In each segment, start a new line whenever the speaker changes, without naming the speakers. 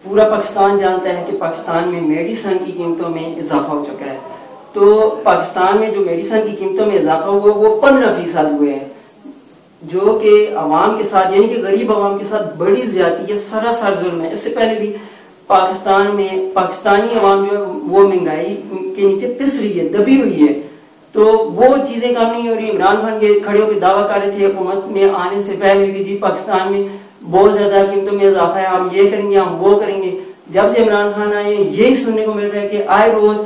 पूरा पाकिस्तान जानता है कि पाकिस्तान में मेडिसिन की कीमतों में इजाफा हो चुका है। तो पाकिस्तान में जो मेडिसिन की कीमतों में इजाफा हुआ वो 15% हुए हैं, जो कि अवाम के साथ यानी कि गरीब अवाम के साथ बड़ी ज्यादती है, सरासर जुल्म है। इससे पहले भी पाकिस्तान में पाकिस्तानी अवाम जो है वो महंगाई के नीचे पिस रही है, दबी हुई है। तो वो चीजें काम नहीं हो रही। इमरान खान के खड़े होकर दावा कर रहे थे हुकूमत में आने से पहले कि जी पाकिस्तान में बहुत ज्यादा कीमतों में इजाफा है, हम ये करेंगे, हम वो करेंगे। जब से इमरान खान आए यही सुनने को मिल रहा है कि आए रोज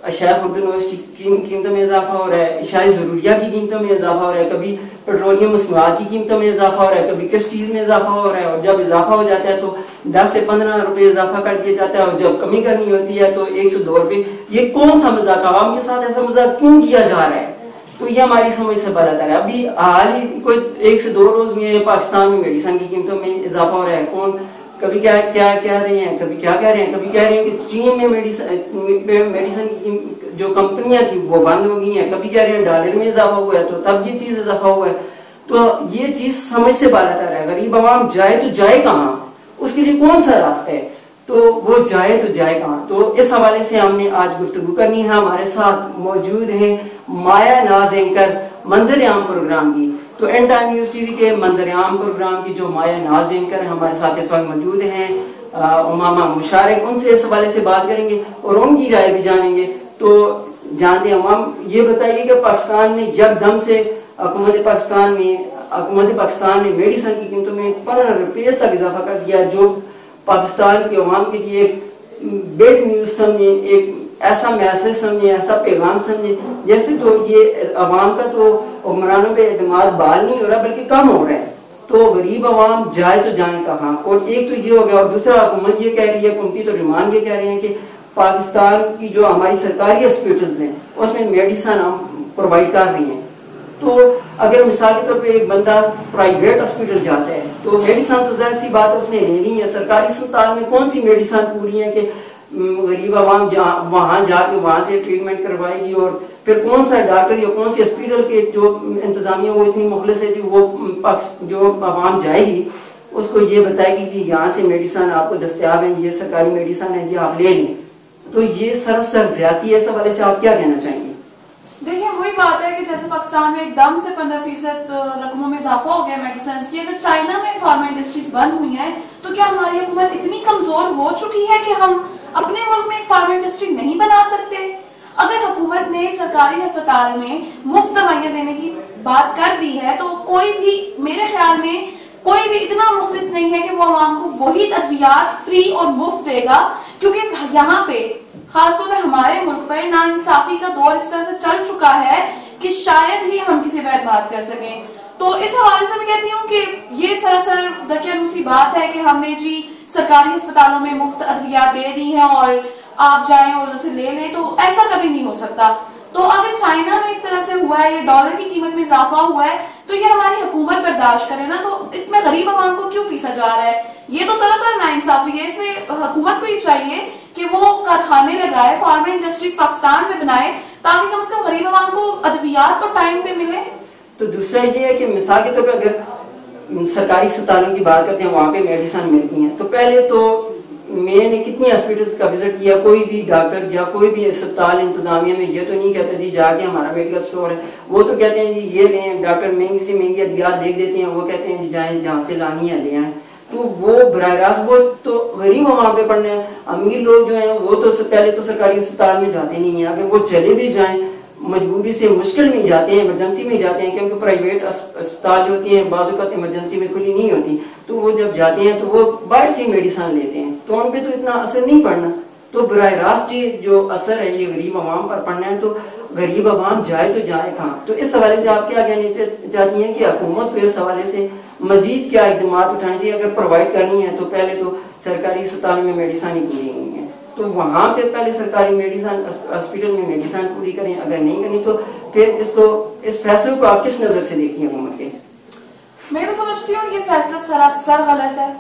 अशाया खुर्दनोश की कीमतों में इजाफा हो रहा है, इशाई जरूरिया की कीमतों में इजाफा हो रहा है, कभी पेट्रोलियम मसनूआत की कीमतों में इजाफा हो रहा है, कभी किस चीज में इजाफा हो रहा है। और जब इजाफा हो जाता है तो 10 से 15 रुपए इजाफा कर दिया जाता है, और जब कमी करनी होती है तो 102 रुपए। ये कौन सा मजाक, आवाम के साथ ऐसा मजाक क्यों किया जा रहा है? तो ये हमारी समझ से बाहर आता है। अभी हाल ही कोई 1 से 2 रोज में पाकिस्तान में मेडिसिन की कीमतों में इजाफा हो रहा है। कौन कभी क्या क्या कह रहे हैं, कभी क्या कह रहे हैं, कभी कह रहे हैं कि चीन में मेडिसिन की जो कंपनियां थी वो बंद हो गई हैं, कभी कह रहे हैं डॉलर में इजाफा हुआ है तो तब ये चीज इजाफा हुआ है। तो ये चीज समझ से बाहर आता है। गरीब आवाम जाए तो जाए कहाँ, उसके लिए कौन सा रास्ता है? तो वो जाए तो जाए कहाँ? तो इस हवाले से हमने आज गुफ्तगू करनी है। हमारे साथ मौजूद हैं माया नाज एंकर मंजर आम प्रोग्राम की। तो एन टाइम न्यूज टीवी के मंजर आम प्रोग्राम की जो माया नाज एंकर है हमारे साथ इस वक्त मौजूद हैं उमामा मुशारक। उनसे इस हवाले से बात करेंगे और उनकी राय भी जानेंगे। तो जानते हैं उमाम, ये बताइए कि पाकिस्तान में यकदम से हुकूमत पाकिस्तान ने मेडिसिन की कीमतों में 15 रुपये तक इजाफा कर दिया, जो पाकिस्तान के अवाम के लिए एक बेड न्यूज समझे, एक ऐसा मैसेज समझे, ऐसा पैगाम समझे जैसे तो ये अवाम का तो हुक्मरानों पे एतमाद बहाल नहीं हो रहा बल्कि कम हो रहा है। तो गरीब अवाम जाए तो जाए कहाँ? और एक तो ये हो गया, और दूसरा हुकूमत ये कह रही है, हुकूमती तो रिमांड ये कह रहे हैं कि पाकिस्तान की जो हमारी सरकारी हॉस्पिटल्स हैं उसमें मेडिसिन हम प्रोवाइड कर रही हैं। तो अगर मिसाल के तौर पे एक बंदा प्राइवेट हॉस्पिटल जाता है तो मेडिसिन तो जाहिर सी बात है उसने लेनी है। सरकारी अस्पताल में कौन सी मेडिसिन पूरी है कि गरीब आवाम वहां जाके वहां से ट्रीटमेंट करवाएगी? और फिर कौन सा डॉक्टर या कौन सी हॉस्पिटल के जो इंतजामिया वो इतनी मुखलिस है जो आवाम जाएगी उसको ये बताएगी कि यहाँ से मेडिसिन आपको दस्तयाब है, ये सरकारी मेडिसिन है जी, आप ले लें। तो ये सरासर ज्यादती है। इस हवाले से आप क्या कहना चाहेंगे?
देखिए, वही बात है कि जैसे पाकिस्तान में एकदम से 15% रकमों में इजाफा हो गया मेडिसिन की। अगर चाइना में फार्मा इंडस्ट्रीज बंद हुई हैं तो क्या हमारी हुकूमत इतनी कमजोर हो चुकी है कि हम अपने मुल्क में एक फार्मा इंडस्ट्री नहीं बना सकते? अगर हुकूमत ने सरकारी अस्पताल में मुफ्त दवाइयां देने की बात कर दी है तो कोई भी, मेरे ख्याल में कोई भी इतना मुखलिस नहीं है कि वो आवाम को वही अद्वियात फ्री और मुफ्त देगा, क्योंकि यहाँ पे खासतौर पर हमारे मुल्क पर नाइंसाफी का दौर इस तरह से चल चुका है कि शायद ही हम किसी पर बात कर सकें। तो इस हवाले से मैं कहती हूँ कि ये सरासर दकियानूसी बात है कि हमने जी सरकारी अस्पतालों में मुफ्त अद्वियात दे दी हैं और आप जाएं और उसे ले लें, तो ऐसा कभी नहीं हो सकता। तो अगर चाइना में इस तरह से हुआ है, ये डॉलर की कीमत में इजाफा हुआ है, तो ये हमारी हुकूमत बर्दाश्त करे ना, तो इसमें गरीब आवाम को क्यों पीसा जा रहा है? ये तो सरासर नाइंसाफी है। इसमें हुकूमत को ये चाहिए कि वो कारखाने लगाए, फार्मा इंडस्ट्रीज पाकिस्तान में बनाए, ताकि कम से कम गरीब आवाम को अद्वियात तो टाइम पे मिले।
तो दूसरा ये है कि मिसाल के तौर पर अगर सरकारी अस्पतालों की बात करते हैं, वहां पे मेडिसिन मिलती हैं, तो पहले तो मैंने कितनी हॉस्पिटल्स का विजिट किया, कोई भी डॉक्टर या कोई भी अस्पताल इंतजामिया में ये तो नहीं कहता जी जाके हमारा मेडिकल स्टोर है, वो तो कहते हैं जी ये लें, डॉक्टर महंगी से महंगी अद्वियात लिख देते हैं, वो कहते हैं जी जाए जहाँ से लानी है ले आए। तो वो बराह रास्त वो तो गरीब आवाम पे पड़ना है। अमीर लोग जो हैं वो तो पहले तो सरकारी अस्पताल में जाते नहीं है, अगर वो चले भी जाएं मजबूरी से मुश्किल में जाते हैं, इमरजेंसी में जाते हैं, क्योंकि प्राइवेट अस्पताल जो होती है बाज़ इमरजेंसी में खुली नहीं होती, तो वो जब जाते हैं तो वो बाहर से मेडिसिन लेते हैं, तो उन पे तो इतना असर नहीं पड़ना। तो बराह रास्त जो असर है ये गरीब आवाम पर पड़ना है। तो गरीब आवाम जाए तो जाए कहाँ? तो इस हवाले से आप क्या कहना चाहती हैं कि हुकूमत को इस हवाले से मजीद क्या इकदाम उठाने चाहिए? अगर प्रोवाइड करनी है तो पहले तो सरकारी अस्पताल में मेडिसिन ही पूरी नहीं है, तो वहां पे पहले सरकारी मेडिसिन हॉस्पिटल में मेडिसिन पूरी करें। अगर नहीं करनी तो फिर इस फैसले को आप किस नजर से देखती हैं हुकूमत के?
मैं तो समझती हूँ ये फैसला सरासर गलत है।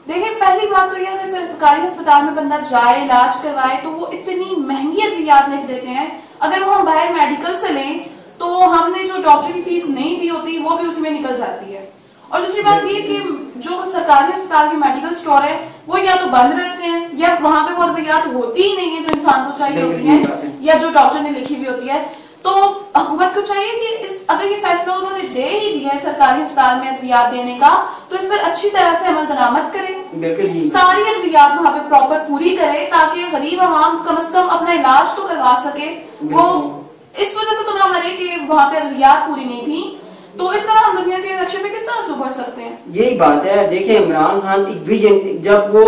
देखिए, पहली बात तो यह है कि सरकारी अस्पताल में बंदा जाए इलाज करवाए तो वो इतनी महंगी अद्वियात लिख देते हैं, अगर वो हम बाहर मेडिकल से लें तो हमने जो डॉक्टर की फीस नहीं दी होती वो भी उसमें निकल जाती है। और दूसरी बात ये कि जो सरकारी अस्पताल के मेडिकल स्टोर है वो या तो बंद रहते हैं या वहां पे वो अद्वियात होती ही नहीं है जो इंसान को चाहिए होती है या जो डॉक्टर ने लिखी हुई होती है। तो हुकूमत को चाहिए कि अगर ये फैसला उन्होंने दे ही दिया है सरकारी अस्पताल में अद्वियात देने का तो इस पर अच्छी तरह से अमल दरामद करे, सारी अद्वियात वहां पे प्रॉपर पूरी करे ताकि गरीब आवाम कम से कम अपना इलाज तो करवा सके। वो इस वजह से तो ना मरे कि वहां पे अद्वियात पूरी नहीं थी। तो इस तरह हम दुनिया के लक्ष्य पे किस तरह से उभर सकते हैं?
यही बात है। देखिए इमरान खान एक विजन, जब वो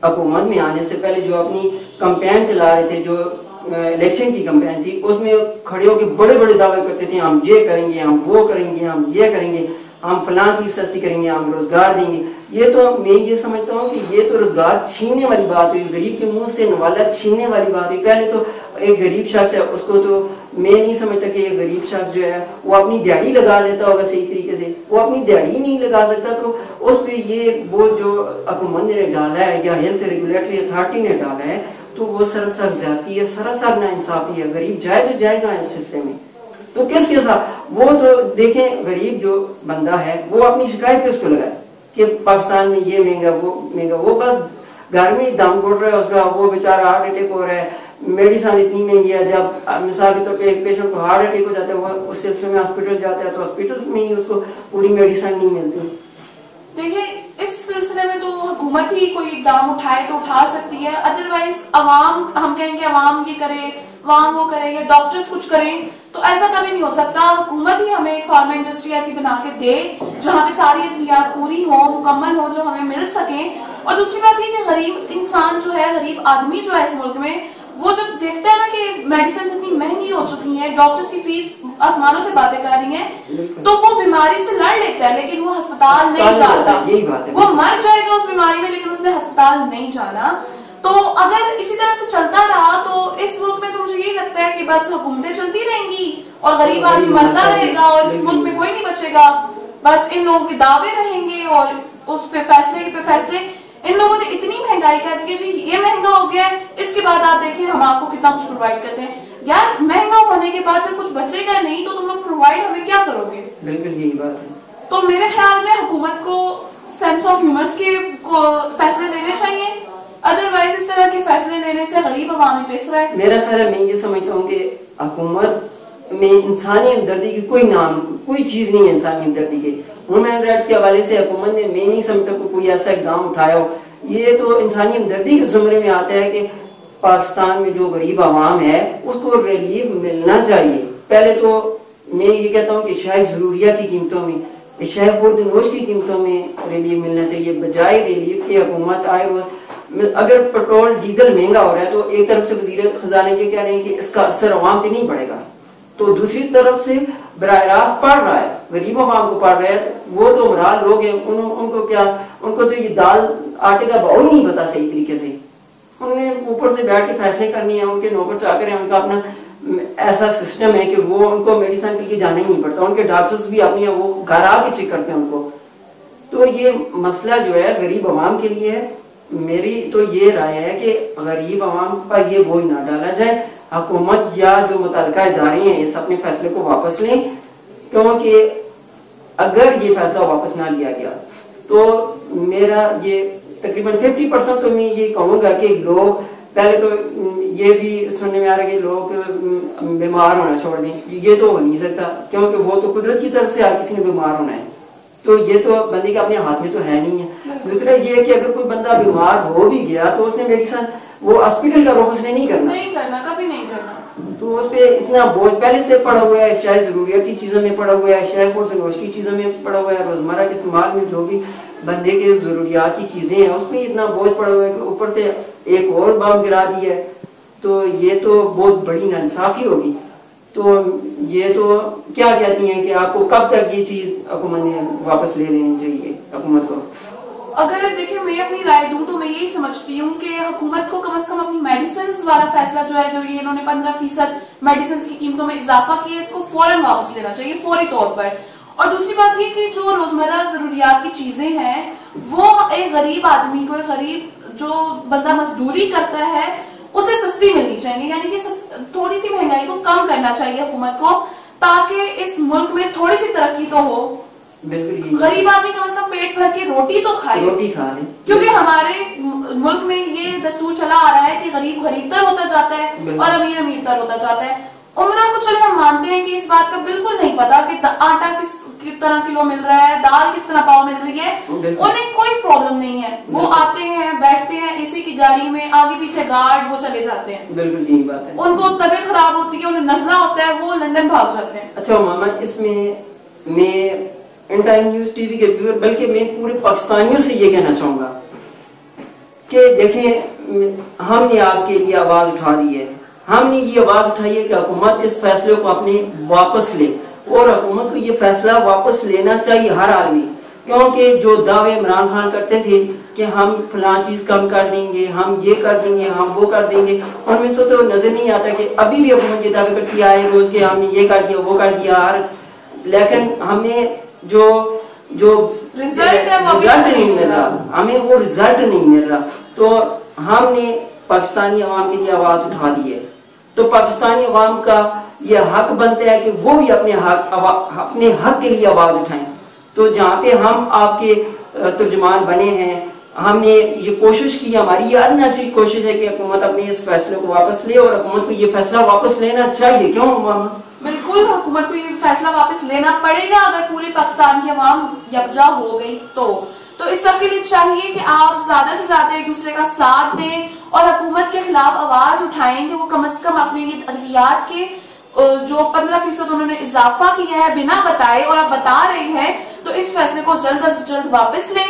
हुकूमत में आने से पहले जो अपनी कैंपेन चला रहे थे, जो इलेक्शन की कैंपेन थी, उसमें खड़े होकर बड़े बड़े दावे करते थे, हम ये करेंगे, हम वो करेंगे, हम ये करेंगे, हम फलां चीज सस्ती करेंगे, हम रोजगार देंगे। ये तो मैं ये समझता हूँ कि ये तो रोजगार छीनने वाली बात हुई, गरीब के मुंह से नवाला छीनने वाली बात हुई। पहले तो एक गरीब शख्स है, उसको तो मैं नहीं समझता कि ये गरीब शख्स जो है वो अपनी दिहाड़ी लगा लेता होगा सही तरीके से, वो अपनी दिहाड़ी नहीं लगा सकता। तो उस पे ये वो जो हुकूमत ने डाला है या हेल्थ रेगुलेटरी अथॉरिटी ने डाला है तो वो सरासर ज्यादती है, सरासर नाइंसाफी है। गरीब जाए तो जाएगा इस सिलसिले में तो किसके साथ? वो तो देखें गरीब जो बंदा है वो अपनी शिकायत किसको लगाए कि पाकिस्तान में ये महंगा वो बस घर में दम घुट रहा है उसका, वो बेचारा हार्ट अटैक हो रहा है, मेडिसिन इतनी महंगी है। जब मिसाल के तौर पे एक पेशेंट को हार्ट अटैक हो जाता है वो उस सिलसिले में हॉस्पिटल जाता है तो हॉस्पिटल में ही उसको पूरी मेडिसिन नहीं मिलती।
देखिए इस सिलसिले में तो हुकूमत ही कोई इकदाम उठाए तो उठा सकती है, अदरवाइज अवाम, हम कहेंगे अवाम ये करे, अवाम वो करे या डॉक्टर्स कुछ करें तो ऐसा कभी नहीं हो सकता। हुकूमत ही हमें एक फार्मा इंडस्ट्री ऐसी बना के दे जहाँ पे सारी अद्वियात पूरी हो, मुकम्मल हो, जो हमें मिल सके। और दूसरी बात ये कि गरीब इंसान जो है, गरीब आदमी जो है इस मुल्क में, वो जब देखता है ना कि मेडिसिन इतनी महंगी हो चुकी है, डॉक्टर्स की फीस आसमानों से बातें कर रही हैं, तो वो बीमारी से लड़ लेता है लेकिन वो अस्पताल नहीं जाता। वो मर जाएगा उस बीमारी में लेकिन उसने अस्पताल नहीं जाना। तो अगर इसी तरह से चलता रहा तो इस मुल्क में तो मुझे ये लगता है कि बस हुकूमतें चलती रहेंगी और गरीब आदमी मरता रहेगा और इस मुल्क में कोई नहीं बचेगा। बस इन लोगों के दावे रहेंगे और उस पे फैसले इन लोगों ने इतनी महंगाई कर दी है जी, ये महंगा हो गया है, इसके बाद आप देखिए हम आपको कितना कुछ प्रोवाइड करते हैं। यार महंगा होने के बाद जब कुछ बचेगा नहीं तो तुम लोग प्रोवाइड हमें क्या करोगे?
बिल्कुल यही बात है।
तो मेरे ख्याल में हुकूमत को सेंस ऑफ ह्यूमर्स के फैसले लेने चाहिए, अदरवाइज इस तरह के फैसले लेने से गरीब अवामी पिस रहा है।
मेरा ख्याल है, मैं ये समझता हूँ कि हुकूमत में इंसानी हमदर्दी की कोई चीज नहीं है। इंसानी हमदर्दी के ह्यूमन राइट्स के हवाले से हुकूमत ने, मैं नहीं समझता कोई ऐसा इकदाम उठाया हो। ये तो इंसानी हमदर्दी के जुमरे में आता है कि पाकिस्तान में जो गरीब आवाम है उसको रिलीफ मिलना चाहिए। पहले तो मैं ये कहता हूँ कि शायद जरूरिया की कीमतों में, शायद खुर्द-ए-नोश की कीमतों में रिलीफ मिलना चाहिए, बजाय रिलीफ की हुकूमत आए। अगर पेट्रोल डीजल महंगा हो रहा है तो एक तरफ से वजीर खजाने के कह रहे हैं कि इसका असर अवाम पे नहीं पड़ेगा, तो दूसरी तरफ से बराह रास्त पड़ रहा है, गरीब अवाम को पड़ रहा है। वो तो मराल लोग हैं, उनको तो ये दाल आटे का भाव ही नहीं पता सही तरीके से। उन्हें ऊपर से बैठ के फैसले करनी है, उनके नौकर चाकर है, उनका अपना ऐसा सिस्टम है कि वो उनको मेडिसिन के लिए जाना ही नहीं पड़ता। उनके डॉक्टर्स भी अपनी है, वो घर आके चेक करते हैं उनको। तो ये मसला जो है गरीब अवाम के लिए है। मेरी तो ये राय है कि गरीब अवाम पर ये बोझ ना डाला जाए, हुकूमत या जो मुतल्लिका इदारे हैं इस अपने फैसले को वापस लें, क्योंकि अगर ये फैसला वापस ना लिया गया तो मेरा ये तकरीबन 50% तो मैं ये कहूँगा कि लोग, पहले तो ये भी सुनने में आ रहा है कि लोग बीमार होना छोड़ दें। ये तो हो नहीं सकता क्योंकि वो तो कुदरत की तरफ से हर किसी ने बीमार होना है, तो ये तो बंदे के अपने हाथ में तो है नहीं है। दूसरा ये है कि अगर कोई बंदा बीमार हो भी गया तो उसने मेडिसिन, वो हॉस्पिटल का रुख उसने नहीं करना,
कभी नहीं करना।
तो उस पे इतना बोझ पहले से पड़ा हुआ है, शायद जरूरियत की चीजों में पड़ा हुआ है, शायद खुर्द-ए-नोश की चीजों में पड़ा हुआ है, रोजमर्रा के इस्तेमाल में जो भी बंदे के जरूरियात की चीजें हैं उसमें इतना बोझ पड़ा हुआ है कि ऊपर से एक और बम गिरा दिया है, तो ये तो बहुत बड़ी नाइंसाफी होगी। तो ये तो क्या कहती हैं कि आपको कब तक ये चीज हुकूमत ने वापस ले लेनी चाहिए हुकूमत को?
अगर देखिए मैं अपनी राय दूं तो मैं यही समझती हूँ कि हुकूमत को कम से कम अपनी मेडिसिन वाला फैसला जो है, जो ये इन्होंने 15% मेडिसिन की कीमतों में इजाफा किया, इसको फौरन वापस लेना चाहिए, फौरी तौर पर। और दूसरी बात ये कि जो रोजमर्रा जरूरियात की चीजें हैं वो एक गरीब आदमी को, एक गरीब जो बंदा मजदूरी करता है उसे सस्ती मिलनी चाहिए, यानी कि थोड़ी सी महंगाई को कम करना चाहिए हुकूमत को, ताकि इस मुल्क में थोड़ी सी तरक्की तो हो।
बिल्कुल।
गरीब आदमी कम से कम पेट भर के रोटी तो खाए,
रोटी खा ले,
क्योंकि हमारे मुल्क में ये दस्तूर चला आ रहा है कि गरीब गरीबतर होता जाता है और अमीर अमीरतर होता जाता है। उमरा को चले हम मानते हैं कि इस बात का बिल्कुल नहीं पता कि आटा किस तरह किलो मिल रहा है, दाल किस तरह पाव मिल रही है, उन्हें कोई प्रॉब्लम नहीं है। वो आते हैं, बैठते हैं एसी की गाड़ी में, आगे पीछे गार्ड, वो चले जाते हैं।
बिल्कुल यही बात है।
उनको तबीयत खराब होती है, उन्हें नजला होता है, वो लंदन भाग जाते हैं।
अच्छा मामा, इसमें मैं इन टाइम न्यूज टीवी के व्यूअर, बल्कि मैं पूरे पाकिस्तानियों से ये कहना चाहूंगा कि देखें, हमने आपके लिए आवाज उठा दी है, हमने ये आवाज उठाई है कि हुकूमत इस फैसले को अपने वापस ले, और हुकूमत को ये फैसला वापस लेना चाहिए हर आदमी। क्योंकि जो दावे इमरान खान करते थे कि हम फलां चीज कम कर देंगे, हम ये कर देंगे, हम वो कर देंगे, उनमें से तो नजर नहीं आता कि अभी भी हुकूमत ये दावे करती है रोज के हमने ये कर दिया, वो कर दिया, लेकिन हमें जो रिजल्ट नहीं मिल रहा, हमें वो रिजल्ट नहीं मिल रहा। तो हमने पाकिस्तानी अवाम के लिए आवाज उठा दी है, तो पाकिस्तानी अवाम का ये हक बनता है कि वो भी अपने हक के लिए आवाज उठाएं। तो जहाँ पे हम आपके तर्जुमान बने हैं, हमने ये कोशिश की, हमारी ये अननेसेसरी कोशिश है कि हुकूमत अपने इस फैसले को वापस ले, और हुकूमत को ये फैसला वापस लेना चाहिए। क्यों मामा?
बिल्कुल, हुकूमत को ये फैसला वापस लेना पड़ेगा अगर पूरे पाकिस्तान की अवाम यकजा हो गई तो इस सब के लिए चाहिए कि आप ज्यादा से ज्यादा एक दूसरे का साथ दें और हुकूमत के खिलाफ आवाज उठाएं कि वो कम से कम अपने ये अद्वियात के जो 15% उन्होंने इजाफा किया है बिना बताए, और अब बता रहे हैं, तो इस फैसले को जल्द से जल्द वापस लें।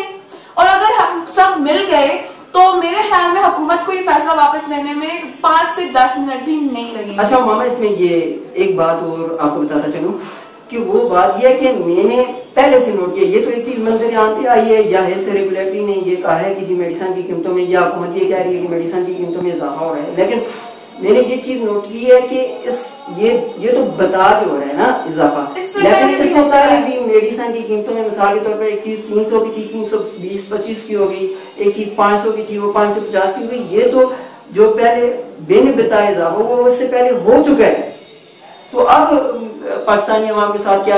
और अगर हम सब मिल गए तो मेरे ख्याल में हुकूमत को ये फैसला वापस लेने में 5 से 10 मिनट भी नहीं लगेंगे।
अच्छा मामा, इसमें ये एक बात और आपको बताता चलूं कि वो बात यह है कि मैंने पहले से नोट किया, ये तो एक चीज मंजर आम पे आई है, या हेल्थ रेगुलेटरी ने ये कहा है कि जी मेडिसिन की कीमतों में, या हुकूमत ये कह रही है कि मेडिसिन की कीमतों में इजाफा हो रहा है, लेकिन मैंने ये चीज नोट की है कि ये तो बता के हो रहा है ना इजाफा, लेकिन इससे पहले भी मेडिसिन की कीमतों में मिसाल के तौर पर एक चीज 300 की थी, 320-25 की हो गई, एक चीज 500 की थी, वो 550 की हो गई। ये तो जो पहले बिन बताए इजाफा वो उससे पहले हो चुका है। तो अब पाकिस्तानी अवाम के साथ क्या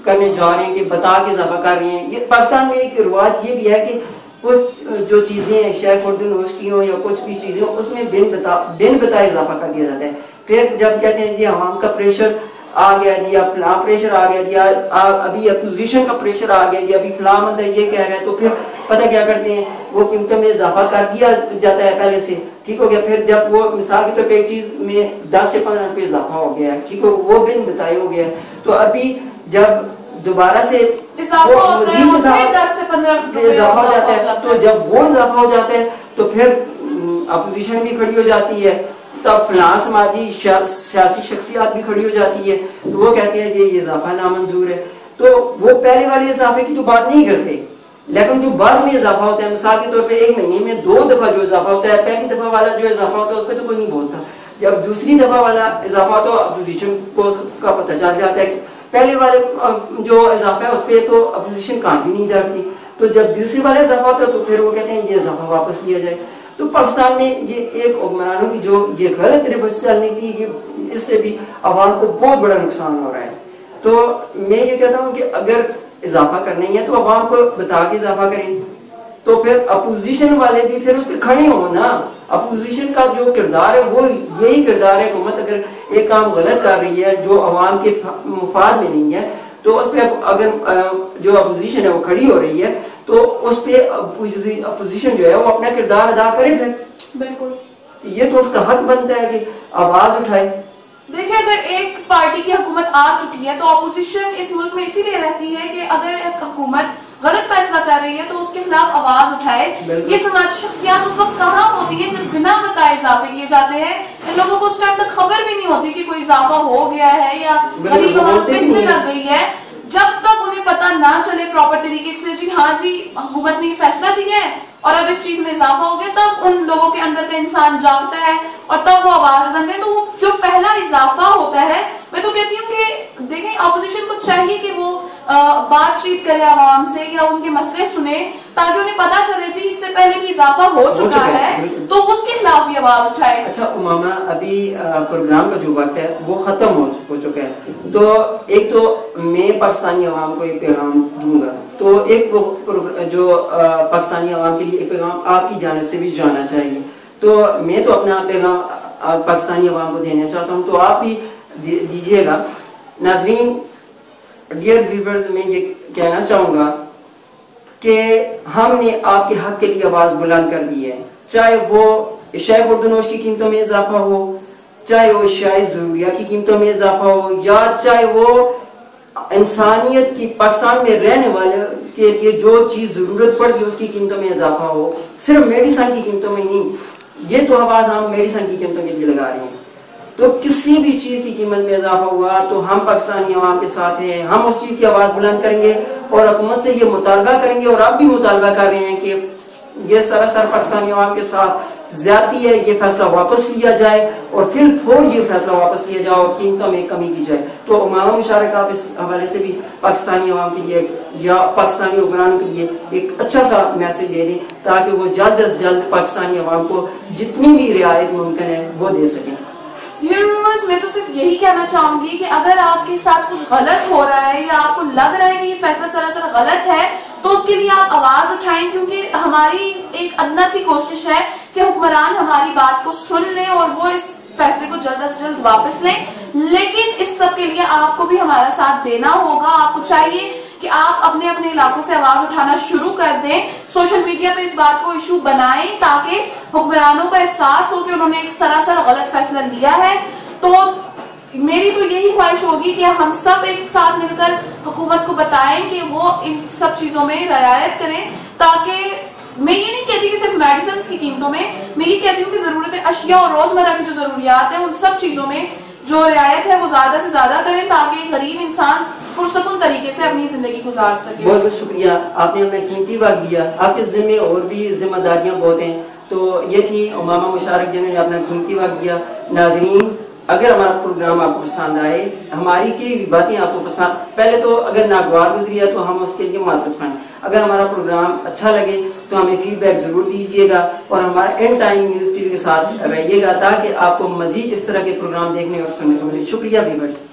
करने जा रहे हैं कि बता के इजाफा कर रहे हैं। ये पाकिस्तान में एक रिवाज ये भी है कि कुछ जो चीजें शेख खुर्दनोश की हो या कुछ भी चीजें उसमें बिन बताए इजाफा कर दिया जाता है। फिर जब कहते हैं जी अवाम का प्रेशर आ गया जी, अब फलां प्रेशर आ गया जी, अभी अपोजिशन का प्रेशर आ गया जी, अभी फलां बंदा ये कह रहा है, तो फिर पता क्या करते हैं, वो कीमतों में इजाफा कर दिया जाता है पहले से, ठीक हो गया। फिर जब वो मिसाल के तौर पर एक चीज में 10 से 15 रुपए इजाफा हो गया है, ठीक हो, वो बिन बताए हो गया है, तो अभी जब दोबारा से
इजाफा होता है, 10 से 15
इजाफा हो जाता है, तो जब वो इजाफा हो जाता है तो फिर अपोजिशन भी खड़ी हो जाती है, तब फलां समाजी सियासी शख्सियत भी खड़ी हो जाती है, तो वो कहते हैं ये इजाफा नामंजूर है। तो वो पहले वाले इजाफे की तो बात नहीं करते, लेकिन जो बाद में इजाफा होता है, मिसाल के तौर पे एक महीने में 2 दफा जो इजाफा होता है, पहली दफा वाला जो इजाफा होता है उस पर तो कोई नहीं बोलता, जब दूसरी दफा वाला इजाफा होता है अपोजिशन को का पता चल जाता है कि पहले वाले जो इजाफा है उस पर तो अपोजिशन कहां भी नहीं जाती, तो जब दूसरी वाला इजाफा होता है तो फिर वो कहते हैं ये इजाफा वापस लिया जाए। तो पाकिस्तान में ये एक हुक्मरानों की जो ये गलत रिवर्स चलने की, ये इससे भी आवाम को बहुत बड़ा नुकसान हो रहा है। तो मैं ये कहता हूँ कि अगर इजाफा करना ही है तो आवाम को बता के इजाफा करें, तो फिर अपोजिशन वाले भी फिर उस पर खड़े हो ना। अपोजिशन का जो किरदार है वो यही किरदार है, हुकूमत अगर एक काम गलत कर रही है जो अवाम के मुफाद में नहीं है, तो उस पर अगर जो अपोजिशन है वो खड़ी हो रही है तो उस पे अपोजिशन जो है वो अपना किरदार अदा करे। फिर
बिल्कुल
ये तो उसका हक बनता है कि आवाज उठाए।
देखिए, अगर एक पार्टी की हुकूमत आ चुकी है तो अपोजिशन इस मुल्क में इसीलिए रहती है कि अगर एक हुकूमत गलत फैसला कर रही है तो उसके खिलाफ आवाज उठाए। ये समाजी शख्सियत उस वक्त कहाँ होती है जब बिना बताए इजाफे किए जाते हैं। इन लोगों को उस टाइम तक खबर भी नहीं होती कि कोई इजाफा हो गया है या गरीब आवाम पिसने लग गई है। जब तक उन्हें पता ना चले प्रॉपर तरीके से जी हाँ जी हुकूमत ने फैसला दिया है और अब इस चीज में इजाफा हो गया, तब उन लोगों के अंदर का इंसान जागता है और तब वो आवाज बन गए। तो वो जो पहला इजाफा होता है, मैं तो कहती हूँ कि देखें अपोजिशन को चाहिए कि वो बातचीत करे आवाम से या उनके मसले सुने ताकि उन्हें पता चले जी इससे पहले भी इजाफा हो चुका है तो उसके खिलाफ भी आवाज उठाए।
अच्छा उमामा, अभी प्रोग्राम का जो वक्त है वो खत्म हो चुका है, तो एक तो मैं पाकिस्तानी अवाम को एक पैगाम दूंगा, तो एक जो पाकिस्तानी अवाम के लिए एक पैगाम आपकी जानिब से भी जाना चाहिए, तो मैं तो अपना पैगाम पाकिस्तानी अवाम को देना चाहता हूँ, तो आप भी दीजिएगा। नाजरीन, डियर व्यूअर्स, मैं ये कहना चाहूंगा कि हमने आपके हक के लिए आवाज बुलंद कर दी है, चाहे वो शाय खुर्दनोश की कीमतों में इजाफा हो, चाहे वो शाय जरूरिया की कीमतों में इजाफा हो, या चाहे वो इंसानियत की पाकिस्तान में रहने वाले के लिए जो चीज जरूरत पड़ती है उसकी कीमतों में इजाफा हो। सिर्फ मेडिसिन की कीमतों में नहीं, ये तो आवाज हम मेडिसिन की कीमतों के लिए लगा रहे हैं, तो किसी भी चीज की कीमत में इजाफा हुआ तो हम पाकिस्तानी अवाम के साथ हैं, हम उस चीज की आवाज बुलंद करेंगे और हुकूमत से ये मुतालबा करेंगे, और आप भी मुतालबा कर रहे हैं कि ये सरासर पाकिस्तानी अवाम के साथ ज्यादती है, ये फैसला वापस लिया जाए और फिर फोर ये फैसला वापस लिया जाए और कीमतों में कमी की जाए। तो उमामा मुशारक, आप इस हवाले से भी पाकिस्तानी अवाम के लिए या पाकिस्तानी हुक्मरानों के लिए एक अच्छा सा मैसेज दे दें, ताकि वो जल्द से जल्द पाकिस्तानी अवाम को जितनी भी रियायत मुमकिन है वो दे सकें।
मैं तो सिर्फ यही कहना चाहूंगी कि अगर आपके साथ कुछ गलत हो रहा है या आपको लग रहा है कि ये फैसला सरासर गलत है, तो उसके लिए आप आवाज उठाएं, क्योंकि हमारी एक अदना सी कोशिश है कि हुक्मरान हमारी बात को सुन लें और वो इस फैसले को जल्द से जल्द वापस लें। लेकिन इस सब के लिए आपको भी हमारा साथ देना होगा। आपको चाहिए कि आप अपने अपने इलाकों से आवाज उठाना शुरू कर दें, सोशल मीडिया पे इस बात को इशू बनाएं, ताकि हुक्मरानों का एहसास हो कि उन्होंने एक सरासर गलत फैसला लिया है। तो मेरी तो यही ख्वाहिश होगी कि हम सब एक साथ मिलकर हुकूमत को बताएं कि वो इन सब चीजों में रियायत करें, ताकि मैं ये नहीं कहती कि सिर्फ मेडिसिन की कीमतों में, मैं ये कहती हूँ कि जरूरत अशिया और रोजमर्रा की जो जरूरियात है उन सब चीजों में जो रियायत है वो ज्यादा से ज्यादा करें, ताकि गरीब इंसान पुरसकून तरीके से अपनी जिंदगी गुजार सके।
बहुत बहुत शुक्रिया, आपने हमें कीमती वक्त दिया। आपके जिम्मे और भी जिम्मेदारियां बहुत हैं, तो ये थी उमामा मुशारक जिन्होंने अपना कीमती वक्त दिया। नाजरीन, अगर हमारा प्रोग्राम आपको पसंद आए, हमारी की बातें आपको पसंद, पहले तो अगर नागवार गुजरी है तो हम उसके लिए माजरत खाएं। अगर हमारा प्रोग्राम अच्छा लगे तो हमें फीडबैक जरूर दीजिएगा और हमारा एंड टाइम न्यूज टीवी के साथ रहिएगा, ताकि आपको मजीद इस तरह के प्रोग्राम देखने और सुनने को मिले। शुक्रिया व्यूअर्स।